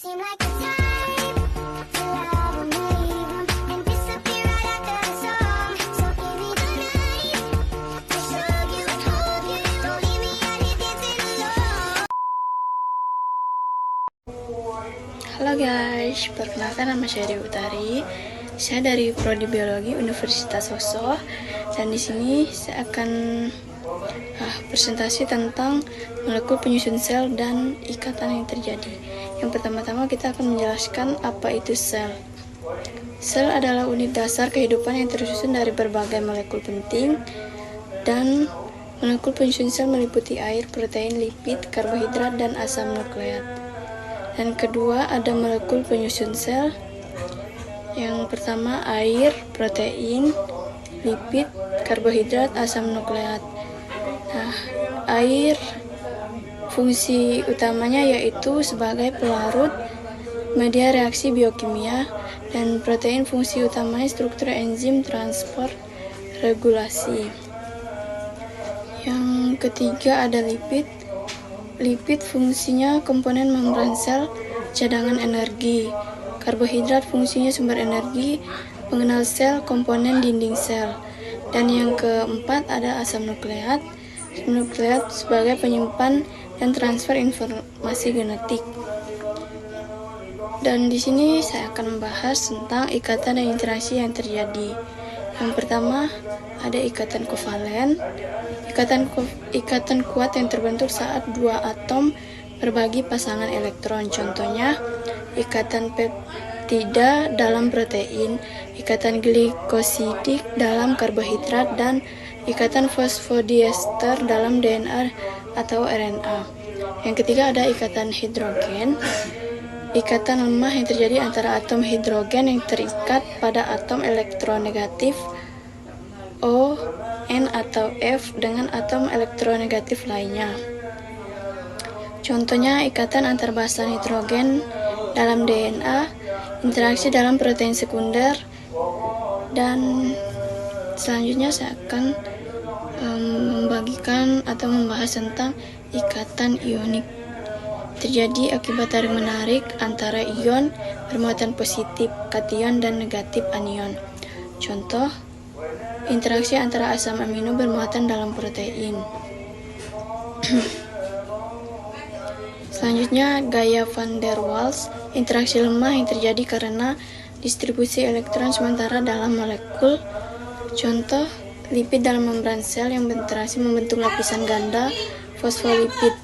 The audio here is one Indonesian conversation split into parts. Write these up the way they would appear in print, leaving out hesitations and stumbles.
seem like the type to love 'em, leave 'em, and disappear right after the song. So give me the night to show you and hold you. Don't leave me out here dancing alone. Halo guys, perkenalkan nama saya Dewi Utari. Saya dari Prodi Biologi Universitas Sosok dan di sini saya akan presentasi tentang molekul penyusun sel dan ikatan yang terjadi. Yang pertama-tama kita akan menjelaskan apa itu sel. Sel adalah unit dasar kehidupan yang tersusun dari berbagai molekul penting dan molekul penyusun sel meliputi air, protein, lipid, karbohidrat, dan asam nukleat. Dan kedua ada molekul penyusun sel. Yang pertama air, protein, lipid, karbohidrat, asam nukleat. Nah, air fungsi utamanya yaitu sebagai pelarut media reaksi biokimia, dan protein fungsi utamanya struktur enzim transport regulasi. Yang ketiga ada lipid. Lipid fungsinya komponen membran sel, cadangan energi. Karbohidrat fungsinya sumber energi, pengenal sel, komponen dinding sel. Dan yang keempat ada asam nukleat. Asam nukleat sebagai penyimpan dan transfer informasi genetik. Dan di sini saya akan membahas tentang ikatan dan interaksi yang terjadi. Yang pertama ada ikatan kovalen. Ikatan kuat yang terbentuk saat dua atom berbagi pasangan elektron. Contohnya ikatan peptida dalam protein, ikatan glikosidik dalam karbohidrat, dan ikatan fosfodiester dalam DNA atau RNA. Yang ketiga ada ikatan hidrogen. Ikatan lemah yang terjadi antara atom hidrogen yang terikat pada atom elektronegatif O, N atau F dengan atom elektronegatif lainnya. Contohnya ikatan antarbasan hidrogen dalam DNA, interaksi dalam protein sekunder, dan selanjutnya saya akan membagikan atau membahas tentang ikatan ionik. Terjadi akibat tarik menarik antara ion bermuatan positif kation dan negatif anion. Contoh, interaksi antara asam amino bermuatan dalam protein. Selanjutnya, gaya van der Waals, interaksi lemah yang terjadi karena distribusi elektron sementara dalam molekul. Contoh, lipid dalam membran sel yang berinteraksi membentuk lapisan ganda fosfolipid.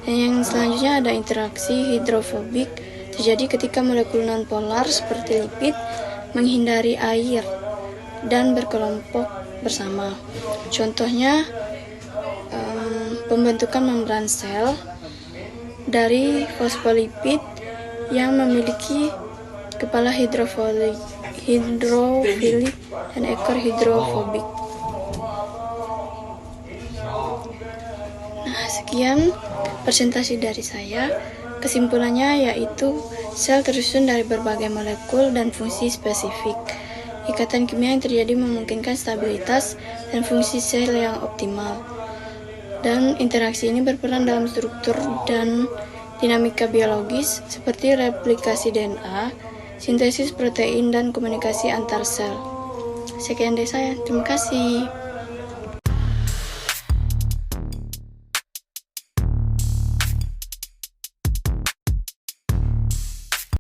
Dan yang selanjutnya ada interaksi hidrofobik, terjadi ketika molekul nonpolar seperti lipid menghindari air dan berkelompok bersama. Contohnya, pembentukan membran sel dari fosfolipid yang memiliki kepala hidrofilik dan ekor hidrofobik. Nah, sekian presentasi dari saya. Kesimpulannya yaitu sel tersusun dari berbagai molekul dan fungsi spesifik. Ikatan kimia yang terjadi memungkinkan stabilitas dan fungsi sel yang optimal. Dan interaksi ini berperan dalam struktur dan dinamika biologis seperti replikasi DNA, sintesis protein, dan komunikasi antar sel. Sekian dari saya, terima kasih.